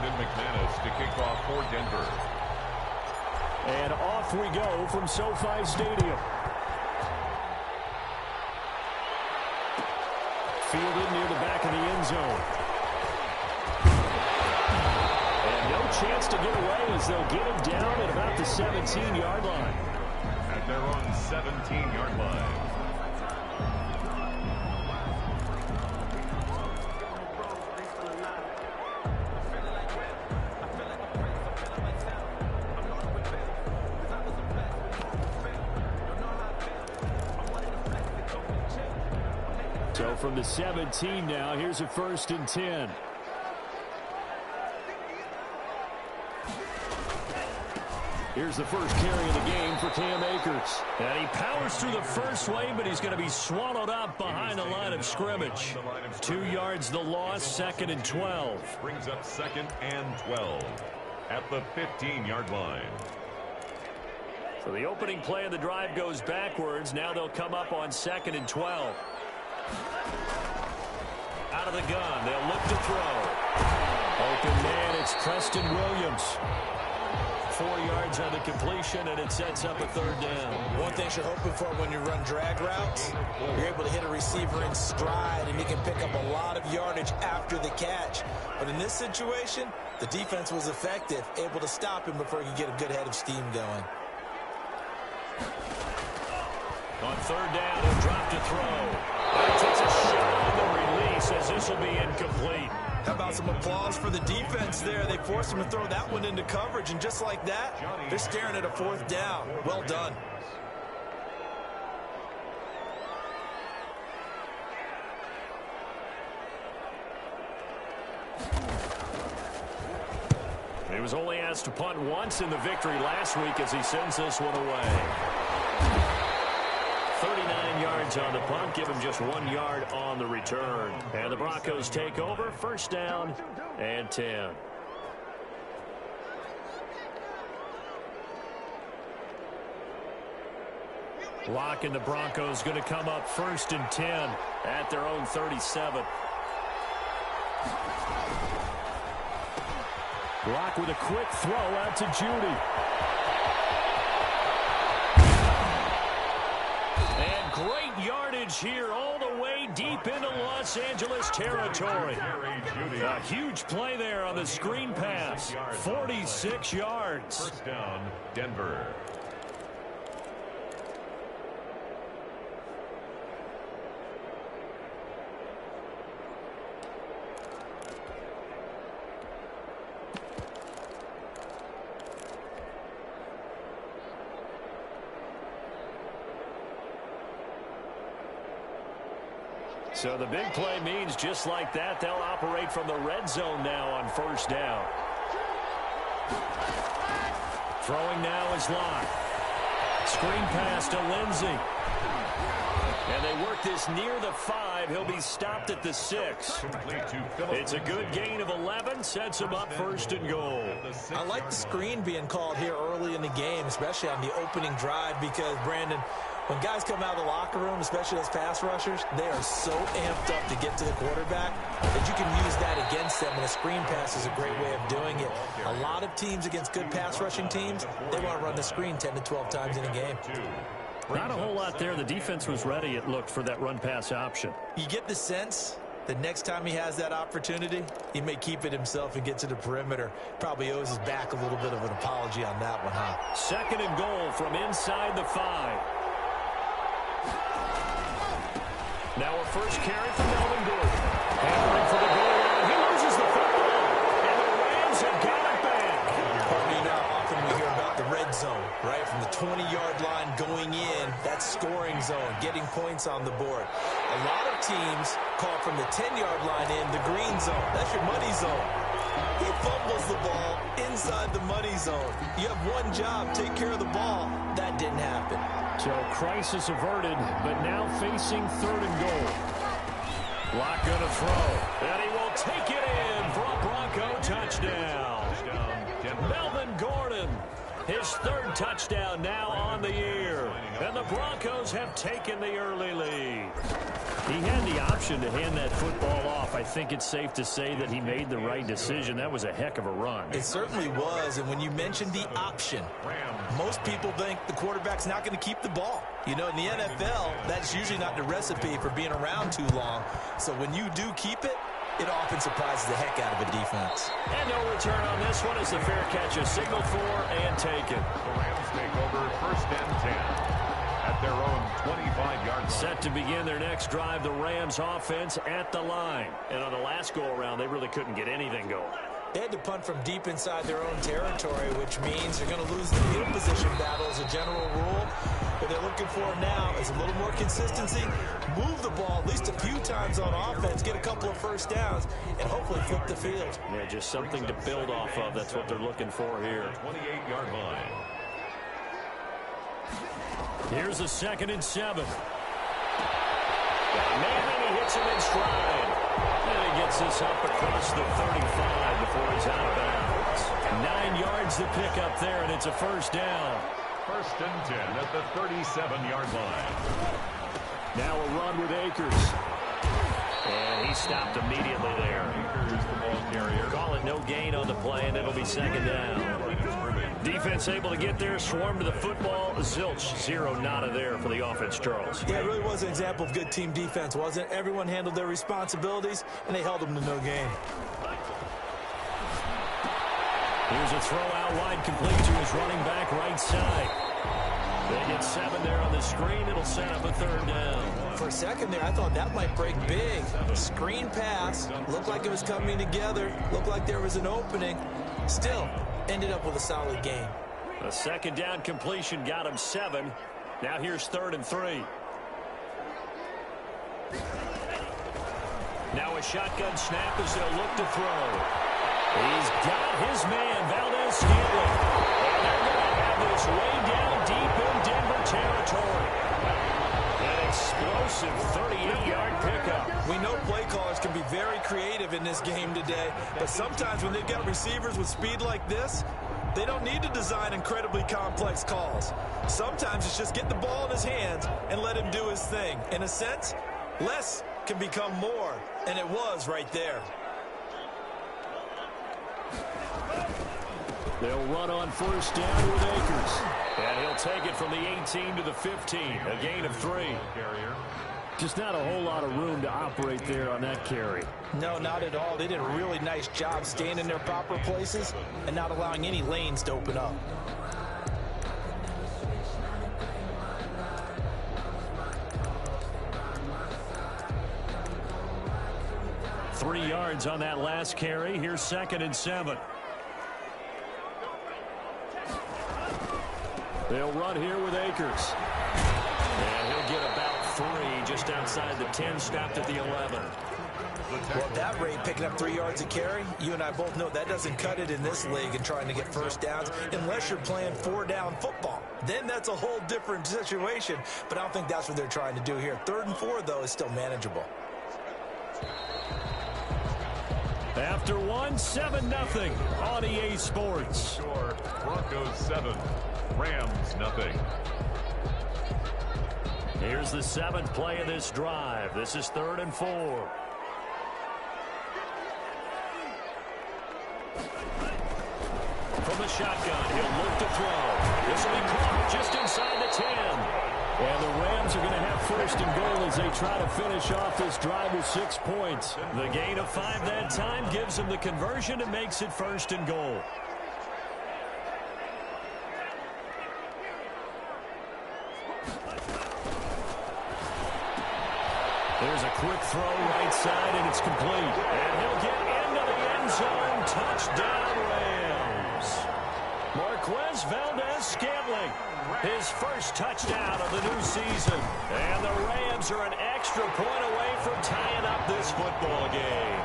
Brandon McManus to kick off for Denver. And off we go from SoFi Stadium. Fielded near the back of the end zone. And no chance to get away as they'll get him down at about the 17-yard line. At their own 17-yard line. So from the 17 now, here's a 1st and 10. Here's the first carry of the game for Cam Akers. And he powers through the first wave, but he's going to be swallowed up behind the line of scrimmage. 2 yards the loss, 2nd and 12. Brings up 2nd and 12 at the 15-yard line. So the opening play of the drive goes backwards. Now they'll come up on 2nd and 12. Out of the gun, they'll look to throw. Open man, it's Preston Williams. 4 yards on the completion, and it sets up a 3rd down. One thing you're hoping for when you run drag routes, you're able to hit a receiver in stride, and he can pick up a lot of yardage after the catch. But in this situation, the defense was effective, able to stop him before he could get a good head of steam going. On 3rd down, he'll drop to throw. And he takes a shot on the release as this will be incomplete. How about some applause for the defense there? They forced him to throw that one into coverage, and just like that, they're staring at a 4th down. Well done. He was only asked to punt once in the victory last week as he sends this one away. 39 yards on the punt, give him just 1 yard on the return. And the Broncos take over, 1st down and 10. Locke and the Broncos going to come up 1st and 10 at their own 37. Locke with a quick throw out to Judy. And great yardage here all the way deep into Los Angeles territory. A huge play there on the screen pass. 46 yards. 1st down, Denver. So the big play means just like that, they'll operate from the red zone now on 1st down. Throwing now is Locke. Screen pass to Lindsey. And they work this near the 5. He'll be stopped at the 6. It's a good gain of 11. Sets him up 1st and goal. I like the screen being called here early in the game, especially on the opening drive, because, Brandon, when guys come out of the locker room, especially those pass rushers, they are so amped up to get to the quarterback that you can use that against them, and a screen pass is a great way of doing it. A lot of teams against good pass rushing teams, they want to run the screen 10 to 12 times in a game. Not a whole lot there. The defense was ready, it looked, for that run-pass option. You get the sense that next time he has that opportunity, he may keep it himself and get to the perimeter. Probably owes his back a little bit of an apology on that one, huh? 2nd and goal from inside the 5. Now a first carry for Melvin Gordon. Handling for the goal line. He loses the football. And the Rams have got it back. You know, often we hear about the red zone, right? From the 20-yard line going in, that scoring zone, getting points on the board. A lot of teams call from the 10-yard line in the green zone. That's your money zone. He fumbles the ball inside the money zone. You have one job, take care of the ball. That didn't happen. So crisis averted, but now facing 3rd and goal. Locke gonna throw, and he will take it in for a Bronco touchdown. Melvin Gordon, his 3rd touchdown now on the year. And the Broncos have taken the early lead. He had the option to hand that football off. I think it's safe to say that he made the right decision. That was a heck of a run. It certainly was, and when you mentioned the option, most people think the quarterback's not going to keep the ball. You know, in the NFL, that's usually not the recipe for being around too long. So when you do keep it, it often surprises the heck out of a defense. And no return on this one as the fair catch is signaled for and taken. The Rams take over 1st and 10. At their own 25-yard line. Set to begin their next drive, the Rams offense at the line. And on the last go-around, they really couldn't get anything going. They had to punt from deep inside their own territory, which means they're going to lose the field position battle as a general rule. What they're looking for now is a little more consistency, move the ball at least a few times on offense, get a couple of first downs, and hopefully flip the field. Yeah, just something to build off of. That's what they're looking for here. 28-yard line. Here's a 2nd and 7. Manning, he hits him in stride. And he gets this up across the 35 before he's out of bounds. 9 yards to pick up there, and it's a first down. 1st and 10 at the 37-yard line. Now a run with Akers. And he stopped immediately there. Akers, the ball carrier. Call it no gain on the play, and it'll be 2nd down. Defense able to get there, swarm to the football. Zilch, 0 nada there for the offense, Charles. Yeah, it really was an example of good team defense, wasn't it? Everyone handled their responsibilities, and they held them to no gain. Here's a throw out wide, complete to his running back right side. They get 7 there on the screen. It'll set up a 3rd down. For a second there, I thought that might break big. Screen pass. Looked like it was coming together. Looked like there was an opening. Still, ended up with a solid gain. A 2nd down completion got him 7. Now here's 3rd and 3. Now a shotgun snap as they'll look to throw. He's got his man, Valdez-Scantling. And they're going to have this way down deep in Denver territory. An explosive 38-yard pickup. We know play callers can be very creative in this game today, but sometimes when they've got receivers with speed like this, they don't need to design incredibly complex calls. Sometimes it's just get the ball in his hands and let him do his thing. In a sense, less can become more, and it was right there. They'll run on 1st down with Akers. And he'll take it from the 18 to the 15. A gain of 3. Just not a whole lot of room to operate there on that carry. No, not at all. They did a really nice job staying in their proper places and not allowing any lanes to open up. Three yards on that last carry. Here's 2nd and 7. They'll run here with Akers. And he'll get about 3 just outside the 10, stopped at the 11. Well, at that rate, picking up 3 yards a carry, you and I both know that doesn't cut it in this league and trying to get first downs unless you're playing 4-down football. Then that's a whole different situation, but I don't think that's what they're trying to do here. 3rd and 4, though, is still manageable. After 1, 7-0 on EA Sports. Score, Broncos 7, Rams 0. Here's the 7th play of this drive. This is 3rd and 4. From the shotgun, he'll look to throw. This will be caught just inside the 10. And the Rams are going to have 1st and goal as they try to finish off this drive with 6 points. The gain of 5 that time gives them the conversion and makes it 1st and goal. There's a quick throw right side, and it's complete. And he'll get into the end zone. Touchdown, Rams. Marquez Valdez-Scantling, his first touchdown of the new season. And the Rams are an extra point away from tying up this football game.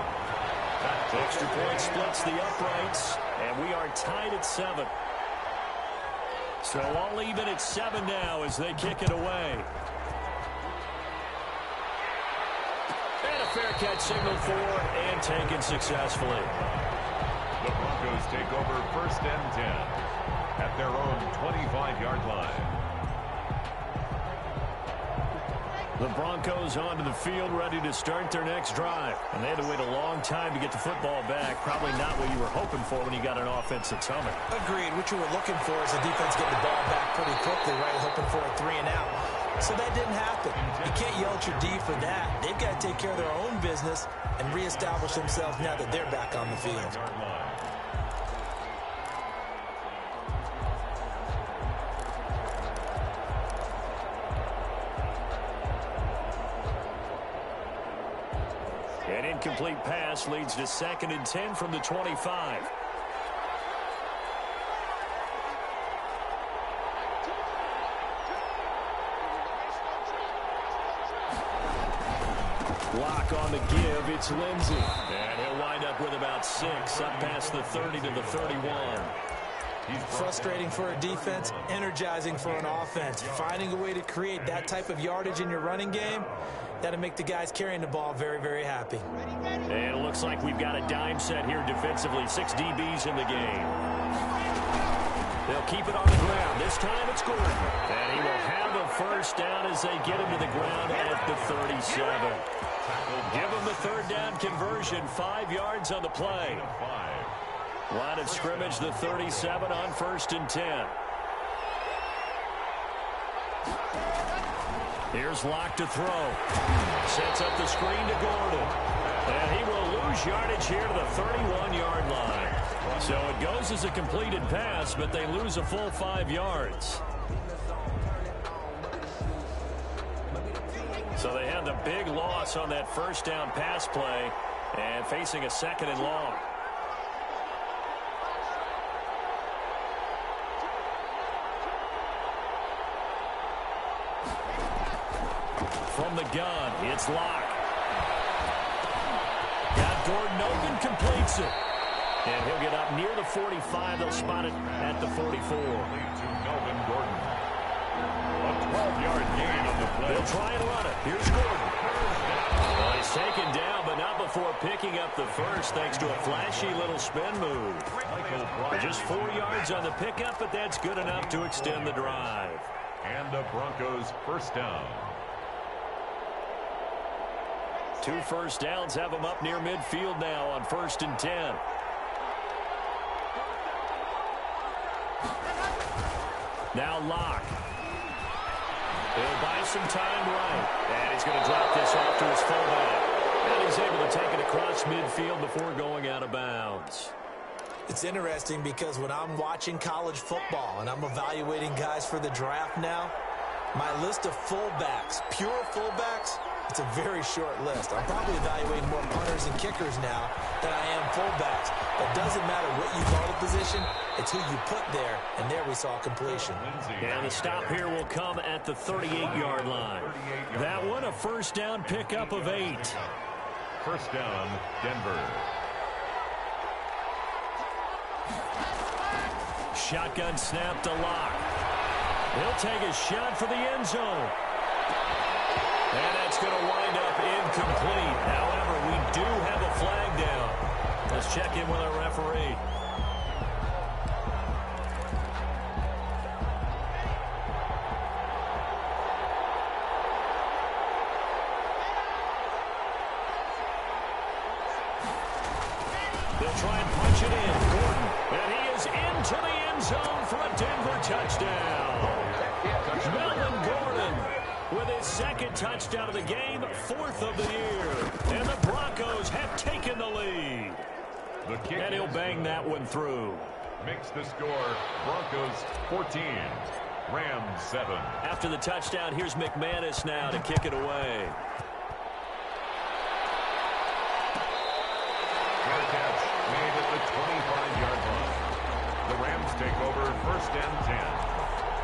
Extra point splits the uprights, and we are tied at 7. So all even at 7 now as they kick it away. And a fair catch signaled for and taken successfully. The Broncos take over 1st and 10 at their own 25-yard line. The Broncos onto the field, ready to start their next drive. And they had to wait a long time to get the football back. Probably not what you were hoping for when you got an offensive summit. Agreed. What you were looking for is the defense getting the ball back pretty quickly, right? Hoping for a 3-and-out. So that didn't happen. You can't yell at your D for that. They've got to take care of their own business and reestablish themselves now that they're back on the field. An incomplete pass leads to 2nd and 10 from the 25. Block on the give. It's Lindsey. And he'll wind up with about 6, up past the 30 to the 31. Frustrating for a defense, energizing for an offense. Finding a way to create that type of yardage in your running game, that'll make the guys carrying the ball very, very happy. And it looks like we've got a dime set here defensively. 6 DBs in the game. They'll keep it on the ground. This time it's Gordon. And he will have a first down as they get him to the ground at the 37. Give him the 3rd down conversion. 5 yards on the play. Line of scrimmage, the 37 on 1st and 10. Here's Locke to throw. Sets up the screen to Gordon. And he will lose yardage here to the 31-yard line. So it goes as a completed pass, but they lose a full 5 yards. So they had the big loss on that first down pass play and facing a 2nd and long. From the gun, it's Locke. Got Gordon open, completes it. And he'll get up near the 45. They'll spot it at the 44. To Melvin Gordon. A 12-yard gain on the play. They'll try and run it. Here's Gordon. Well, he's taken down, but not before picking up the first thanks to a flashy little spin move. Just 4 yards on the pickup, but that's good enough to extend the drive. And the Broncos first down. 2 first downs have them up near midfield now on 1st and 10. Now Locke. He'll buy some time right. And he's going to drop this off to his fullback. And he's able to take it across midfield before going out of bounds. It's interesting because when I'm watching college football and I'm evaluating guys for the draft now, my list of fullbacks, pure fullbacks, it's a very short list. I'm probably evaluating more punters and kickers now than I am fullbacks. It doesn't matter what you call the position, it's who you put there, and there we saw completion. And the stop here will come at the 38-yard line. That one, a first down pickup of 8. First down, Denver. Shotgun snap to Locke. He'll take a shot for the end zone. And that's going to wind up incomplete. However, we do have a flag down. Let's check in with our referee. They'll try and punch it in. Gordon. And he is into the end zone for a Denver touchdown. Melvin Gordon with his 2nd touchdown of the game, 4th of the year. And the Broncos have taken the lead. And he'll bang that one through. Makes the score Broncos 14, Rams 7. After the touchdown, here's McManus now to kick it away. Fair catch made at the 25-yard line. The Rams take over 1st and 10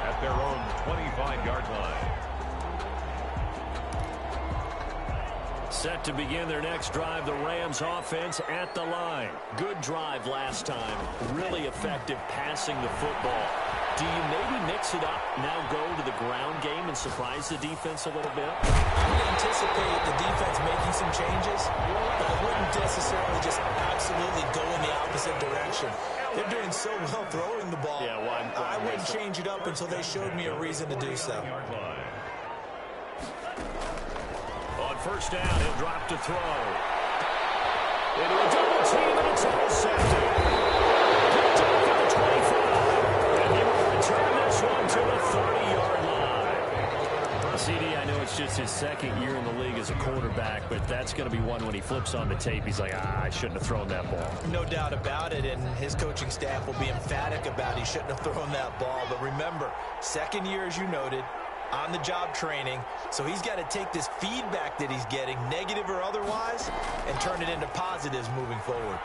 at their own 25-yard line. Set to begin their next drive, the Rams offense at the line. Good drive last time. Really effective passing the football. Do you maybe mix it up, now go to the ground game and surprise the defense a little bit? I would anticipate the defense making some changes, but I wouldn't necessarily just absolutely go in the opposite direction. They're doing so well throwing the ball. Yeah, I wouldn't change it up until they showed me a reason to do so. first down. He'll drop to throw. Into a double team, and it's intercepted. Picked up at the 25. And he will return this one to the 30-yard line. CD, I know it's just his second year in the league as a quarterback, but that's going to be one when he flips on the tape. He's like, I shouldn't have thrown that ball. No doubt about it, and his coaching staff will be emphatic about he shouldn't have thrown that ball. But remember, second year, as you noted, on-the-job training, so he's got to take this feedback that he's getting, negative or otherwise, and turn it into positives moving forward.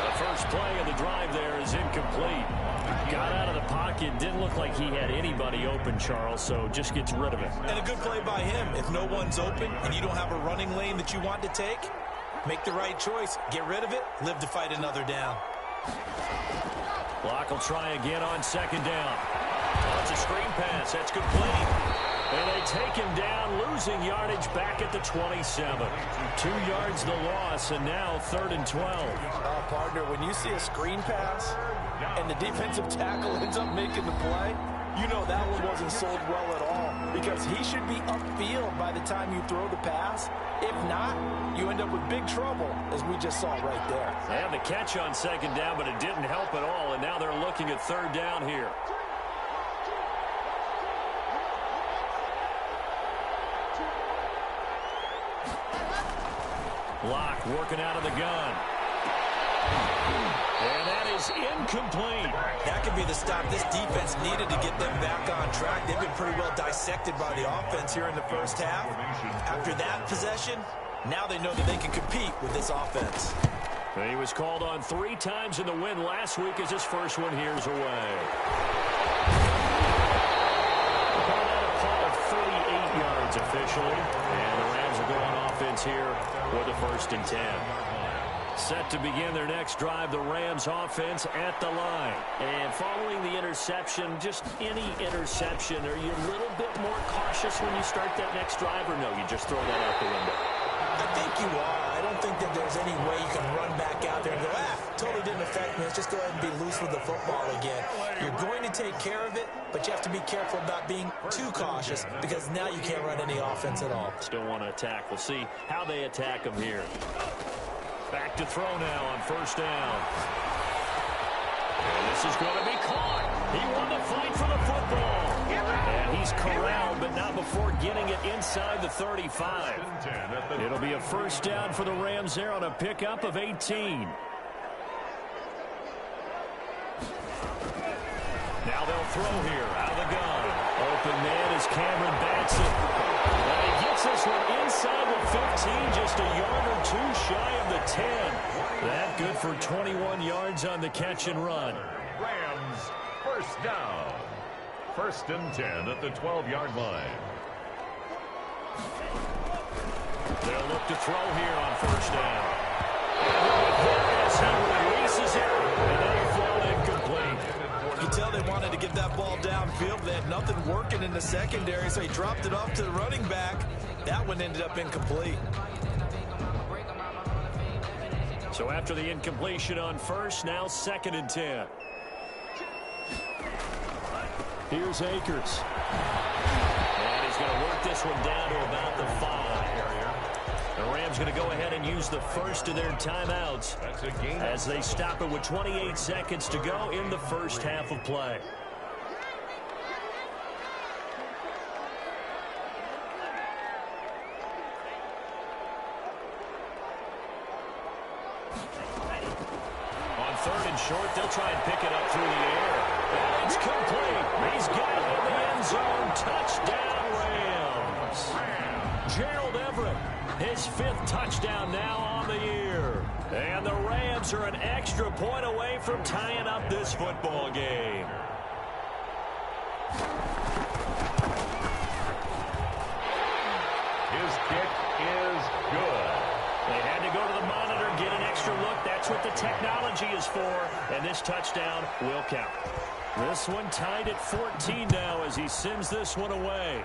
The first play of the drive there is incomplete. Got out of the pocket, didn't look like he had anybody open, Charles, so just gets rid of it. And a good play by him. If no one's open and you don't have a running lane that you want to take, make the right choice. Get rid of it, live to fight another down. Locke will try again on second down. Oh, it's a screen pass. That's complete. And they take him down, losing yardage back at the 27. 2 yards the loss, and now 3rd and 12. Partner, when you see a screen pass and the defensive tackle ends up making the play, you know that one wasn't sold well at all, because he should be upfield by the time you throw the pass. If not, you end up with big trouble, as we just saw right there. They had the catch on second down, but it didn't help at all, and now they're looking at 3rd down here. Locke working out of the gun. And that is incomplete. That could be the stop this defense needed to get them back on track. They've been pretty well dissected by the offense here in the first half. After that possession, now they know that they can compete with this offense. And he was called on 3 times in the win last week as his first one here's away. Called out a punt of 38 yards officially. And the Rams are going offense here for the 1st and 10. Set to begin their next drive, the Rams offense at the line. And following the interception, just any interception, are you a little bit more cautious when you start that next drive, or no, you just throw that out the window? I think you are. I don't think that there's any way you can run back out there and go, totally didn't affect me. Let's just go ahead and be loose with the football again. You're going to take care of it, but you have to be careful about being too cautious, because now you can't run any offense at all. Still want to attack. We'll see how they attack them here. Back to throw now on 1st down. And this is going to be caught. He won the fight for the football. And he's corralled, but not before getting it inside the 35. It'll be a 1st down for the Rams there on a pickup of 18. Now they'll throw here out of the gun. Open man is Cameron Batson. And he gets this one inside the 15, just a yard or 2 shy of the 10. That good for 21 yards on the catch and run. Rams, 1st down. 1st and 10 at the 12-yard line. They'll look to throw here on 1st down. As he releases it, and they'll throw incomplete. You tell they wanted to get that ball downfield. They had nothing working in the secondary, so he dropped it off to the running back. That one ended up incomplete. So after the incompletion on 1st, now 2nd and 10. Here's Akers. And he's going to work this one down to about the 5. The Rams going to go ahead and use the first of their timeouts as they stop it with 28 seconds to go in the 1st half of play. On 3rd and short, they'll try and pick it up through the air. And it's complete. He's got it in the end zone. Touchdown, Rams. Gerald Everett, his 5th touchdown now on the year. And the Rams are an extra point away from tying up this football game. His kick is good. They had to go to the monitor, get an extra look. That's what the technology is for. And this touchdown will count. This one tied at 14 now as he sends this one away.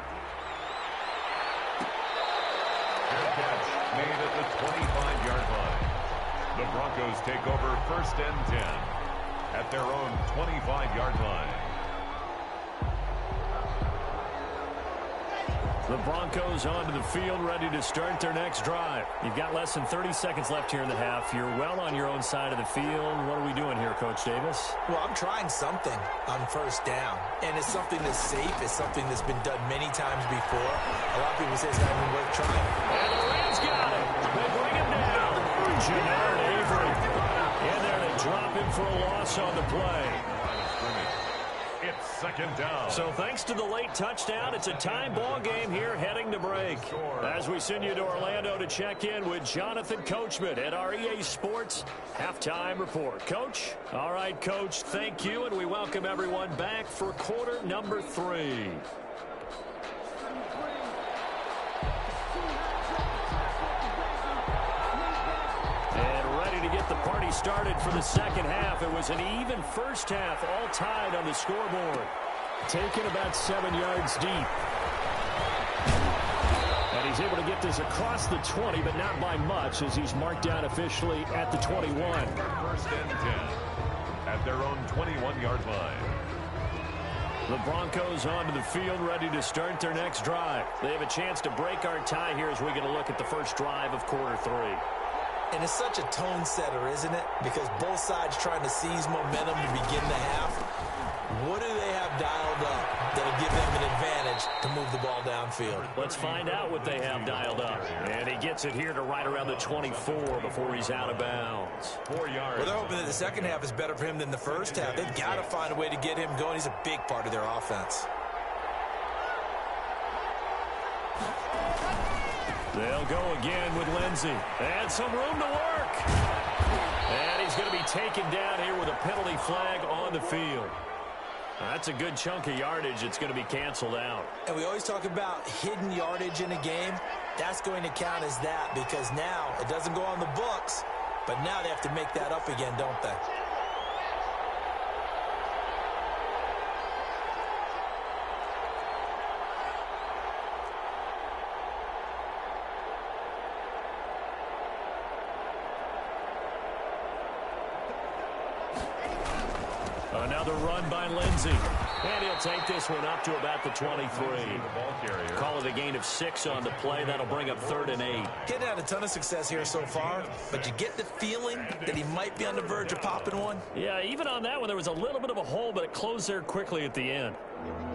Fair catch made at the 25-yard line. The Broncos take over 1st and 10 at their own 25-yard line. The Broncos onto the field, ready to start their next drive. You've got less than 30 seconds left here in the half. You're well on your own side of the field. What are we doing here, Coach Davis? Well, I'm trying something on first down, and it's something that's safe. It's something that's been done many times before. A lot of people say it's not even worth trying. And the Rams got it. They bring him down. Jannard Avery. In there, they drop him for a loss on the play. It's second down. So thanks to the late touchdown, it's a tie ball game here heading to break. As we send you to Orlando to check in with Jonathan Coachman at our EA Sports Halftime Report. Coach? All right, Coach, thank you, and we welcome everyone back for quarter number 3. To get the party started for the second half. It was an even first half, all tied on the scoreboard. Taken about 7 yards deep. And he's able to get this across the 20, but not by much, as he's marked down officially at the 21. First and 10 at their own 21-yard line. The Broncos onto the field, ready to start their next drive. They have a chance to break our tie here as we get a look at the first drive of quarter 3. And it's such a tone setter, isn't it? Because both sides trying to seize momentum to begin the half. What do they have dialed up that'll give them an advantage to move the ball downfield? Let's find out what they have dialed up. And he gets it here to right around the 24 before he's out of bounds. 4 yards. Well, they're hoping that the second half is better for him than the first half. They've got to find a way to get him going. He's a big part of their offense. They'll go again with Lindsey. And some room to work. And he's going to be taken down here with a penalty flag on the field. That's a good chunk of yardage. It's going to be canceled out. And we always talk about hidden yardage in a game. That's going to count as that because now it doesn't go on the books, but now they have to make that up again, don't they? Another run by Lindsey. And he'll take this one up to about the 23. Call it a gain of 6 on the play. That'll bring up 3rd and 8. Getting had a ton of success here so far, but you get the feeling that he might be on the verge of popping one. Yeah, even on that one, there was a little bit of a hole, but it closed there quickly at the end.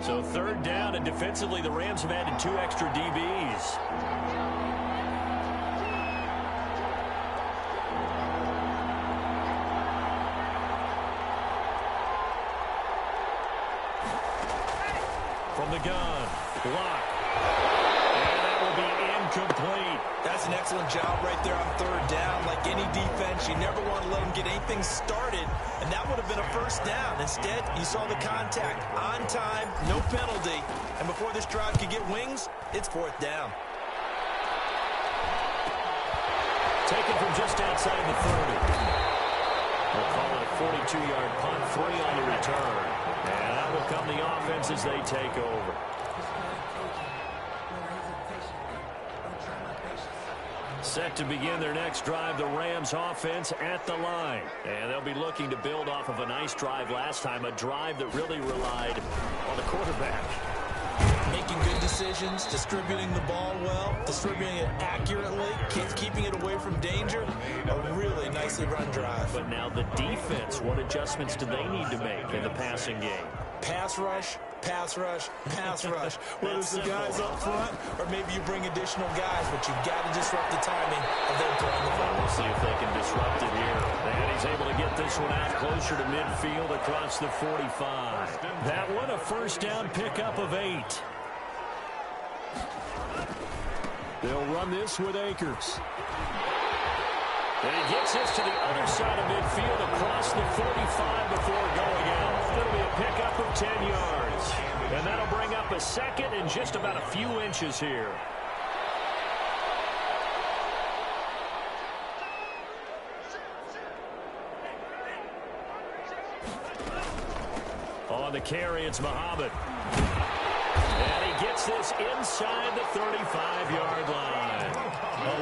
So 3rd down, and defensively, the Rams have added 2 extra DBs. From the gun, block, and that will be incomplete. That's an excellent job right there on 3rd down. Like any defense, you never want to let them get anything started, and that would have been a first down. Instead, you saw the contact on time, no penalty, and before this drive could get wings, it's 4th down. Taken from just outside the 30. We'll call it a 42-yard punt, 3 on the return. And that will come the offense as they take over. Set to begin their next drive, the Rams offense at the line. And they'll be looking to build off of a nice drive last time, a drive that really relied on the quarterback. Making good decisions, distributing the ball well, distributing it accurately, keeping it away from danger. A really nicely run drive. But now the defense, what adjustments do they need to make in the passing game? Pass rush, pass rush, pass rush. Whether it's the guys up front or maybe you bring additional guys, but you've got to disrupt the timing of them throwing the ball. We'll see if they can disrupt it here. And he's able to get this one out closer to midfield across the 45. That one a first down pickup of 8. They'll run this with Akers. And he gets this to the other side of midfield across the 45 before going out. It'll be a pickup of 10 yards. And that'll bring up a second and just about a few inches here. On the carry, it's Muhammad. And he gets this inside the 35-yard line.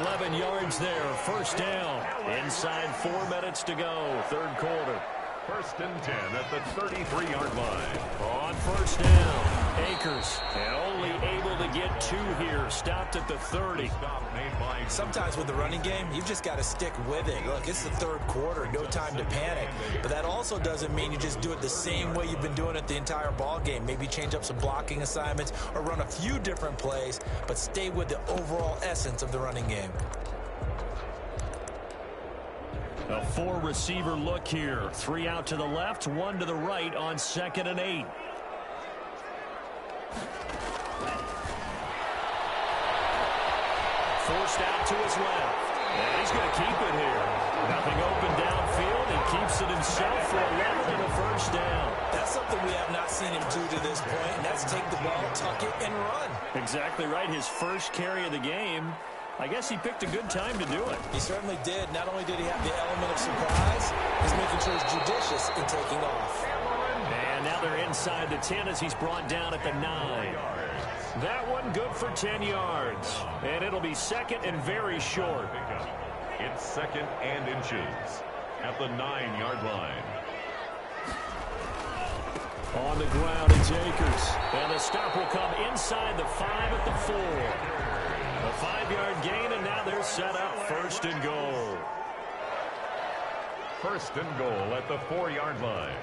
11 yards there, first down. Inside 4 minutes to go, 3rd quarter. 1st and 10 at the 33-yard line. On first down, Akers, and only able to get 2 here. Stopped at the 30. Sometimes with the running game, you've just got to stick with it. Look, it's the third quarter, no time to panic. But that also doesn't mean you just do it the same way you've been doing it the entire ball game. Maybe change up some blocking assignments or run a few different plays, but stay with the overall essence of the running game. A 4-receiver look here. 3 out to the left, 1 to the right on 2nd and 8. Forced out to his left. And he's going to keep it here. Nothing open downfield. He keeps it himself for 11 and a first down. That's something we have not seen him do to this point, and that's take the ball, tuck it, and run. Exactly right. His first carry of the game. I guess he picked a good time to do it. He certainly did. Not only did he have the element of surprise, he's making sure he's judicious in taking off. And now they're inside the 10 as he's brought down at the 9. That one good for 10 yards. And it'll be 2nd and very short. It's 2nd and inches at the 9-yard line. On the ground, it's Akers. And the stop will come inside the 5 at the 4. A 5-yard gain, and now they're set up 1st and goal. 1st and goal at the 4-yard line.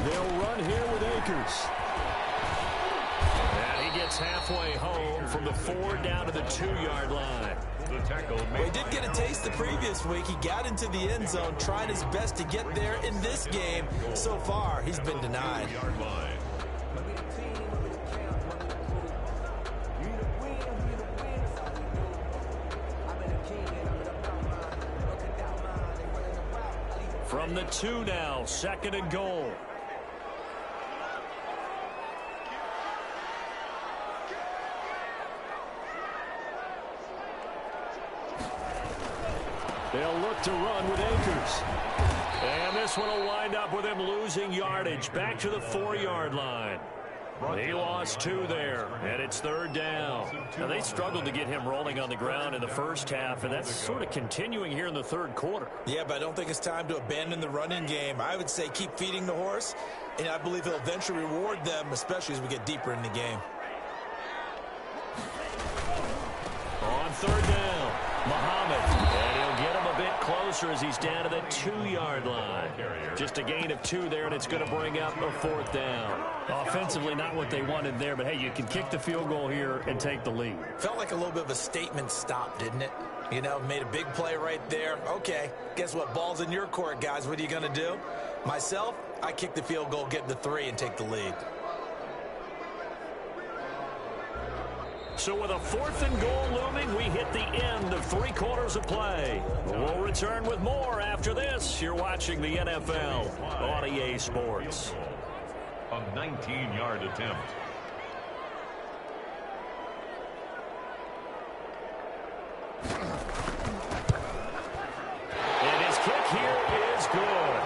They'll run here with Akers. And he gets halfway home from the 4 down to the 2-yard line. The tackle well, he did get a taste the previous week. He got into the end zone, trying his best to get there in this game. So far, he's been denied. From the 2 now, 2nd and goal. They'll look to run with Akers. And this one will wind up with him losing yardage. Back to the 4-yard line. He lost 2 there, and it's 3rd down. Now, they struggled to get him rolling on the ground in the first half, and that's sort of continuing here in the 3rd quarter. Yeah, but I don't think it's time to abandon the running game. I would say keep feeding the horse, and I believe he'll eventually reward them, especially as we get deeper in the game. On 3rd down, Muhammad. And he'll get him a bit closer as he's down to the 2-yard line. Just a gain of 2 there, and it's going to bring up a 4th down. Offensively, not what they wanted there, but hey, you can kick the field goal here and take the lead. Felt like a little bit of a statement stop, didn't it? You know, made a big play right there. Okay, guess what? Ball's in your court, guys. What are you going to do? Myself, I kick the field goal, get the 3, and take the lead. So with a 4th and goal looming, we hit the end of 3 quarters of play. We'll return with more after this. You're watching the NFL on EA Sports. A 19-yard attempt. And his kick here is good.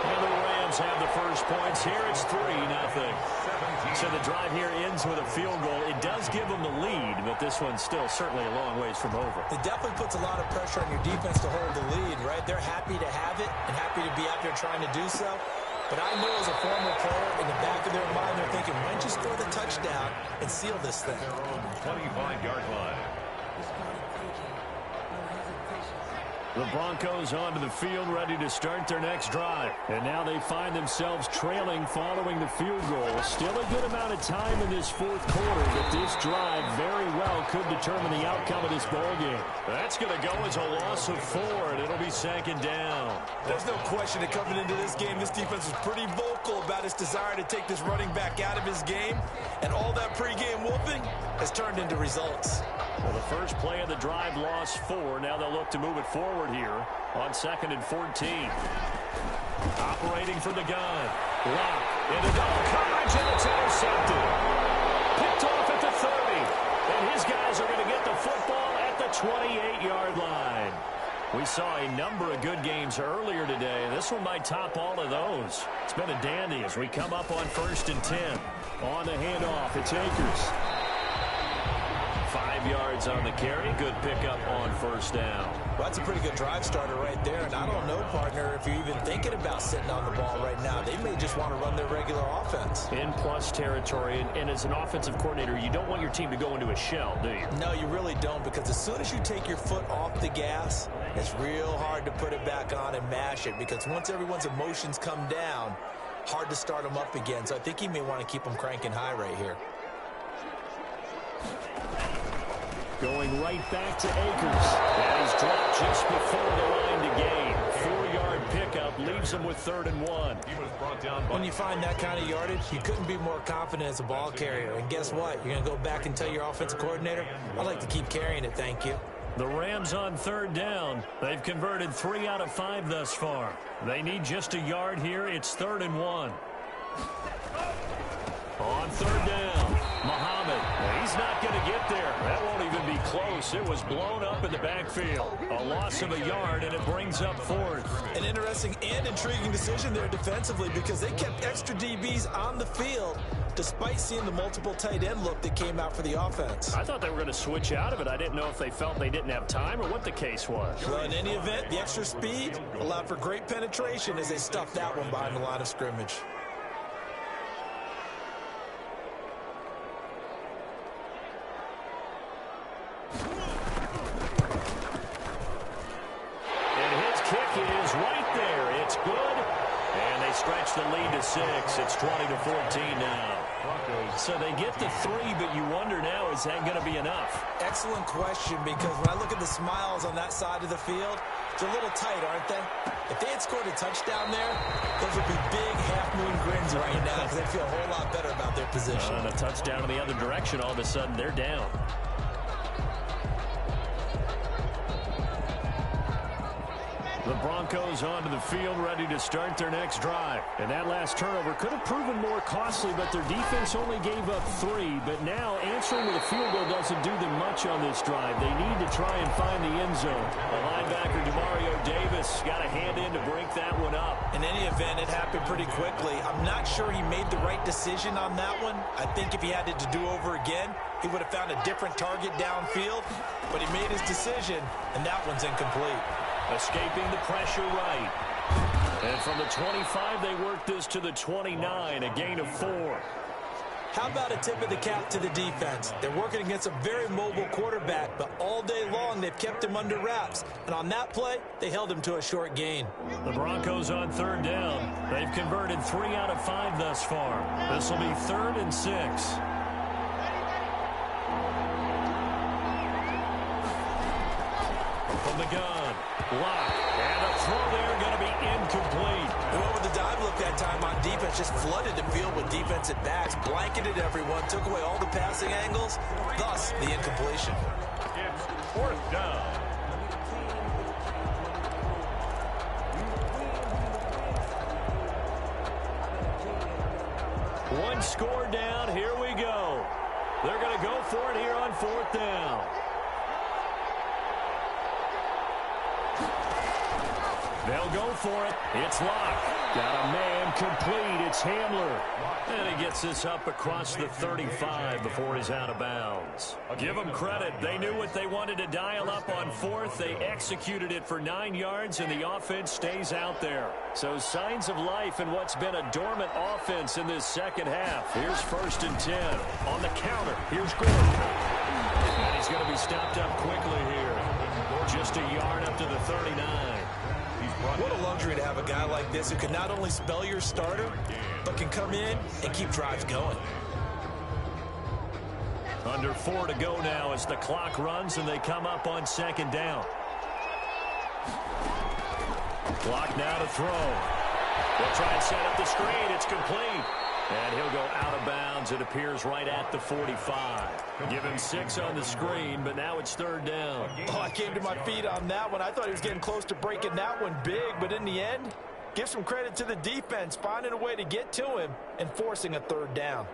And the Rams have the first points here. It's 3-0. So the drive here ends with a field goal. It does give them the lead, but this one's still certainly a long ways from over. It definitely puts a lot of pressure on your defense to hold the lead, right? They're happy to have it and happy to be out there trying to do so. But I know as a former player, in the back of their mind, they're thinking, why don't you score the touchdown and seal this thing? 25-yard line. The Broncos onto the field, ready to start their next drive. And now they find themselves trailing following the field goal. Still a good amount of time in this 4th quarter, but this drive very well could determine the outcome of this ball game. That's going to go as a loss of 4, and it'll be 2nd down. There's no question that coming into this game, this defense was pretty vocal about its desire to take this running back out of his game. And all that pregame whooping has turned into results. Well, the first play of the drive lost 4. Now they'll look to move it forward here on 2nd and 14. Operating from the gun. Lock into double coverage, and it's intercepted. Picked off at the 30. And his guys are going to get the football at the 28-yard line. We saw a number of good games earlier today. This one might top all of those. It's been a dandy as we come up on 1st and 10. On the handoff, it's Akers. 5 yards on the carry. Good pickup on 1st down. Well, that's a pretty good drive starter right there. And I don't know, partner, if you're even thinking about sitting on the ball right now. They may just want to run their regular offense. In plus territory. And as an offensive coordinator, you don't want your team to go into a shell, do you? No, you really don't, because as soon as you take your foot off the gas, it's real hard to put it back on and mash it, because once everyone's emotions come down, hard to start them up again. So I think he may want to keep them cranking high right here. Going right back to Akers. And he's dropped just before the line to gain. 4-yard pickup leaves him with 3rd and 1. He was brought down by... When you find that kind of yardage, you couldn't be more confident as a ball carrier. And guess what? You're going to go back and tell your offensive coordinator, I'd like to keep carrying it, thank you. The Rams on 3rd down. They've converted 3 out of 5 thus far. They need just a yard here. It's 3rd and 1. On 3rd down, Muhammad. He's not going to get there. That won't even be close. It was blown up in the backfield. A loss of a yard, and it brings up 4th. An interesting and intriguing decision there defensively, because they kept extra DBs on the field despite seeing the multiple tight end look that came out for the offense. I thought they were going to switch out of it. I didn't know if they felt they didn't have time or what the case was. Well, in any event, the extra speed allowed for great penetration as they stuffed that one behind the line of scrimmage. Stretch the lead to 6. It's 20-14 now. So they get to 3, but you wonder now, is that going to be enough? Excellent question, because when I look at the smiles on that side of the field, they're a little tight, aren't they? If they had scored a touchdown there, those would be big half-moon grins right now, because they feel a whole lot better about their position. And a touchdown in the other direction, all of a sudden they're down. The Broncos onto the field, ready to start their next drive. And that last turnover could have proven more costly, but their defense only gave up 3. But now answering with a field goal doesn't do them much on this drive. They need to try and find the end zone. The linebacker, Demario Davis, got a hand in to break that one up. In any event, it happened pretty quickly. I'm not sure he made the right decision on that one. I think if he had it to do over again, he would have found a different target downfield. But he made his decision, and that one's incomplete. Escaping the pressure right. And from the 25, they work this to the 29, a gain of 4. How about a tip of the cap to the defense? They're working against a very mobile quarterback, but all day long they've kept him under wraps. And on that play, they held him to a short gain. The Broncos on 3rd down. They've converted 3 out of 5 thus far. This will be 3rd and 6. From the gun, Lock, and a throw there going to be incomplete. Whoever the dive look that time on defense just flooded the field with defensive backs, blanketed everyone, took away all the passing angles, thus the incompletion. It's 4th down. One score down, here we go. They're going to go for it here on 4th down. They'll go for it. It's Lock. Got a man complete. It's Hamler. And he gets this up across the 35 before he's out of bounds. Give them credit. They knew what they wanted to dial up on 4th. They executed it for 9 yards, and the offense stays out there. So signs of life in what's been a dormant offense in this second half. Here's 1st and 10. On the counter, here's Gordon. And he's going to be stopped up quickly here. Just a yard up to the 39. What a luxury to have a guy like this who can not only spell your starter, but can come in and keep drives going. Under 4 to go now as the clock runs and they come up on 2nd down. Clock now to throw. They'll try and set up the screen. It's complete. And he'll go out of bounds. It appears right at the 45. Give him 6 on the screen, but now it's 3rd down. Oh, I came to my feet on that one. I thought he was getting close to breaking that one big, but in the end, give some credit to the defense, finding a way to get to him and forcing a 3rd down.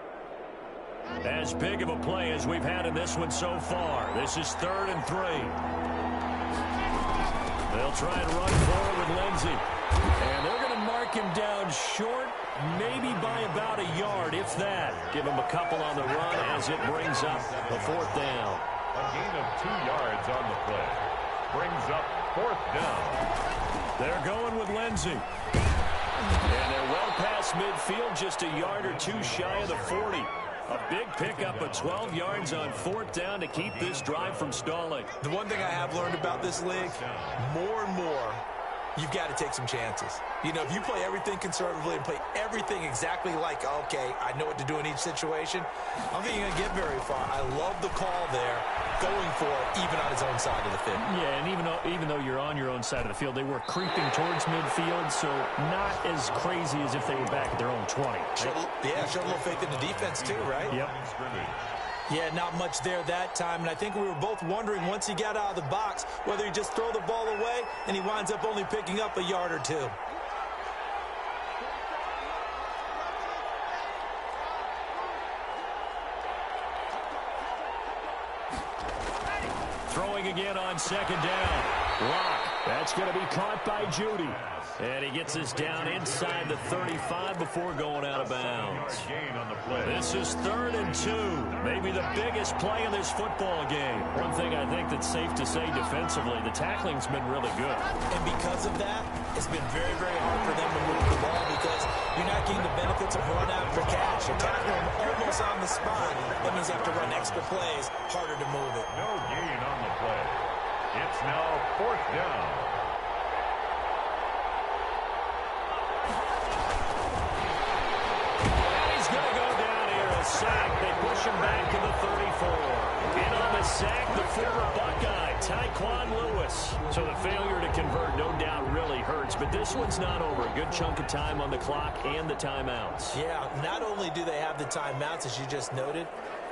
As big of a play as we've had in this one so far. This is 3rd and 3. They'll try and run forward with Lindsey. And they're going to mark him down short, maybe by about a yard, if that. Give him a couple on the run as it brings up a 4th down. A gain of 2 yards on the play. Brings up 4th down. They're going with Lindsey. And they're well past midfield, just a yard or two shy of the 40. A big pickup of 12 yards on 4th down to keep this drive from stalling. The one thing I have learned about this league, more and more, you've got to take some chances. You know, if you play everything conservatively and play everything exactly like, okay, I know what to do in each situation, I don't think you're going to get very far. I love the call there, going for it, even on his own side of the field. Yeah, and even though you're on your own side of the field, they were creeping towards midfield, so not as crazy as if they were back at their own 20. Showed a little faith in the defense too, right? Yep. Yeah, not much there that time, and I think we were both wondering once he got out of the box whether he'd just throw the ball away, and he winds up only picking up a yard or two. Throwing again on 2nd down. Locke. That's going to be caught by Judy. And he gets us down inside the 35 before going out of bounds. This is 3rd and 2. Maybe the biggest play in this football game. One thing I think that's safe to say defensively, the tackling's been really good. And because of that, it's been very, very hard for them to move the ball because you're not getting the benefits of run after catch. You're tackling them almost on the spot. That means you have to run extra plays, harder to move it. No gain on the play. It's now 4th down. Sack. They push him back to the 34. In on the sack, the former Buckeye, Tyquan Lewis. So the failure to convert, no doubt, really hurts. But this one's not over. A good chunk of time on the clock and the timeouts. Yeah, not only do they have the timeouts, as you just noted,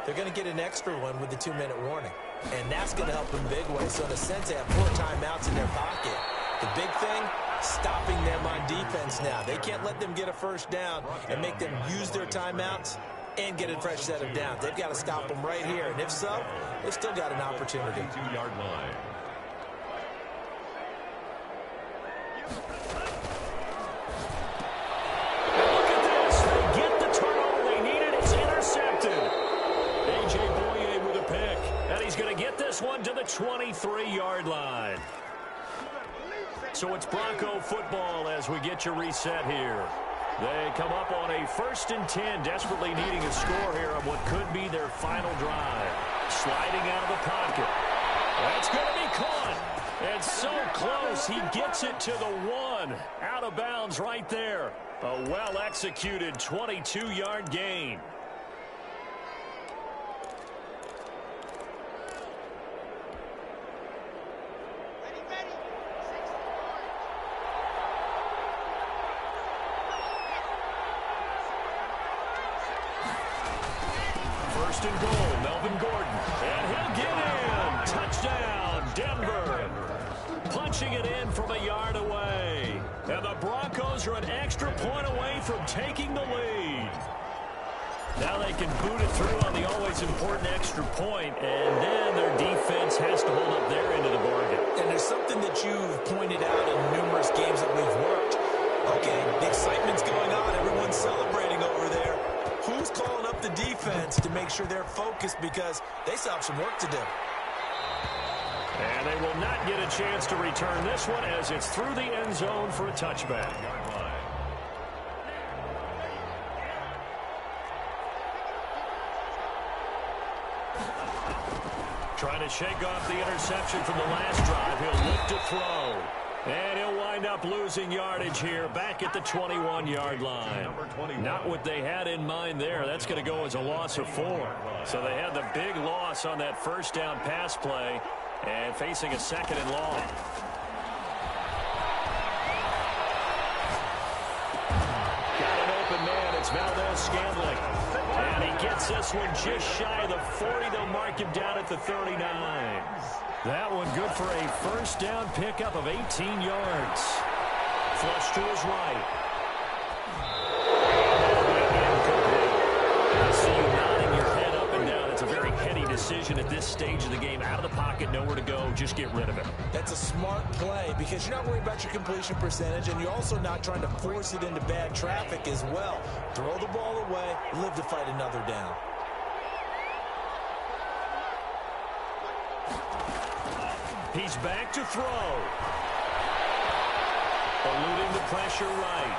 they're going to get an extra one with the 2-minute warning. And that's going to help them big way. So in a sense, they have 4 timeouts in their pocket. The big thing, stopping them on defense now. They can't let them get a first down and make them use their timeouts and get a fresh set of downs. They've got to stop them right here. And if so, they've still got an opportunity. 2-yard line. Look at this. They get the turnover they needed. It's intercepted. A.J. Boye with a pick. And he's going to get this one to the 23-yard line. So it's Bronco football as we get you reset here. They come up on a 1st and 10, desperately needing a score here on what could be their final drive. Sliding out of the pocket. That's going to be caught. And so close, he gets it to the 1. Out of bounds right there. A well-executed 22-yard gain. First and goal, Melvin Gordon. And he'll get in. Touchdown, Denver. Punching it in from a yard away. And the Broncos are an extra point away from taking the lead. Now they can boot it through on the always important extra point, and then their defense has to hold up their end of the bargain. And there's something that you've pointed out in numerous games that we've worked. Okay, the excitement's going on. Everyone's celebrating over there. Who's calling up the defense to make sure they're focused because they still have some work to do? And they will not get a chance to return this one as it's through the end zone for a touchback. Trying to shake off the interception from the last drive. He'll look to throw. And he'll wind up losing yardage here back at the 21-yard line. Not what they had in mind there. That's going to go as a loss of 4. So they had the big loss on that first down pass play and facing a 2nd and long. Got an open man. It's Valdez-Scantling. And he gets this one just shy of the 40. They'll mark him down at the 39. That one good for a first down pickup of 18 yards. Flush to his right. I see you nodding your head up and down. It's a very heady decision at this stage of the game. Out of the pocket, nowhere to go. Just get rid of it. That's a smart play because you're not worried about your completion percentage, and you're also not trying to force it into bad traffic as well. Throw the ball away, live to fight another down. He's back to throw. Eluding the pressure right.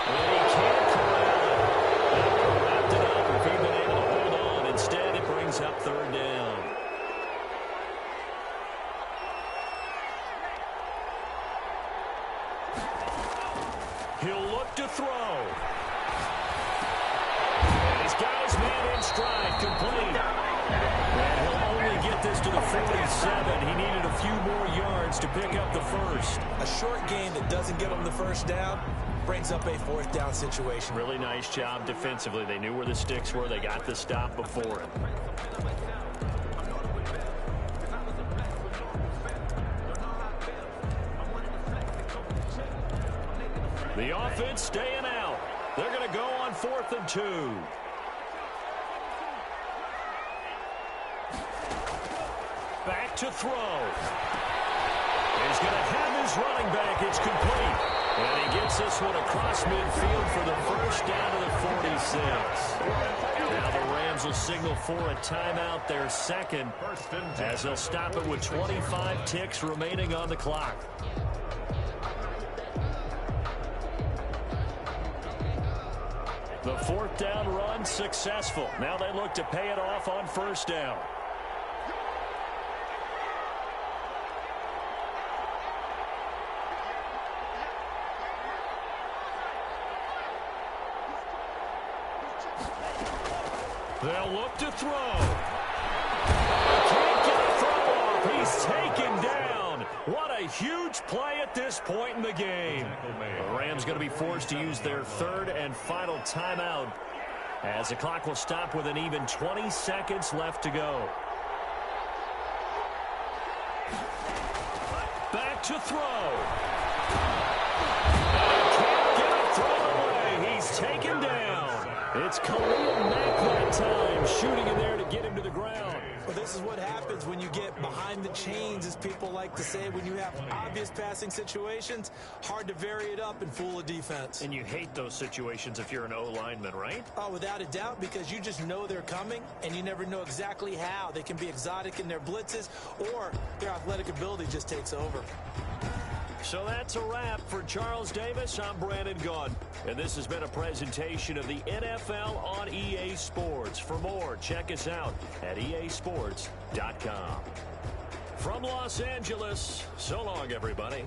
And he can't corral it. That would have wrapped it up if he'd been able to hold on. Instead, it brings up third down. He'll look to throw. And he's got his man in stride, complete. And he'll only get this to the 47. He needed a few more yards to pick up the first. A short gain that doesn't get him the first down brings up a fourth down situation. Really nice job defensively. They knew where the sticks were. They got the stop before it. The offense staying out. They're going to go on 4th and 2. Back to throw. He's going to have his running back. It's complete. And he gets this one across midfield for the first down to the 46. Now the Rams will signal for a timeout, their second, as they'll stop it with 25 ticks remaining on the clock. The 4th down run successful. Now they look to pay it off on first down. They'll look to throw. Can't get a throw off. He's taken down. What a huge play at this point in the game. The Rams going to be forced to use their third and final timeout as the clock will stop with an even 20 seconds left to go. Back to throw. Can't get a throw away. He's taken down. It's Khalil Mack that time, shooting in there to get him to the ground. Well, this is what happens when you get behind the chains, as people like to say. When you have obvious passing situations, hard to vary it up and fool a defense. And you hate those situations if you're an O-lineman, right? Oh, without a doubt, because you just know they're coming, and you never know exactly how. They can be exotic in their blitzes, or their athletic ability just takes over. So that's a wrap for Charles Davis. I'm Brandon Gaudin, and this has been a presentation of the NFL on EA Sports. For more, check us out at easports.com. From Los Angeles, so long, everybody.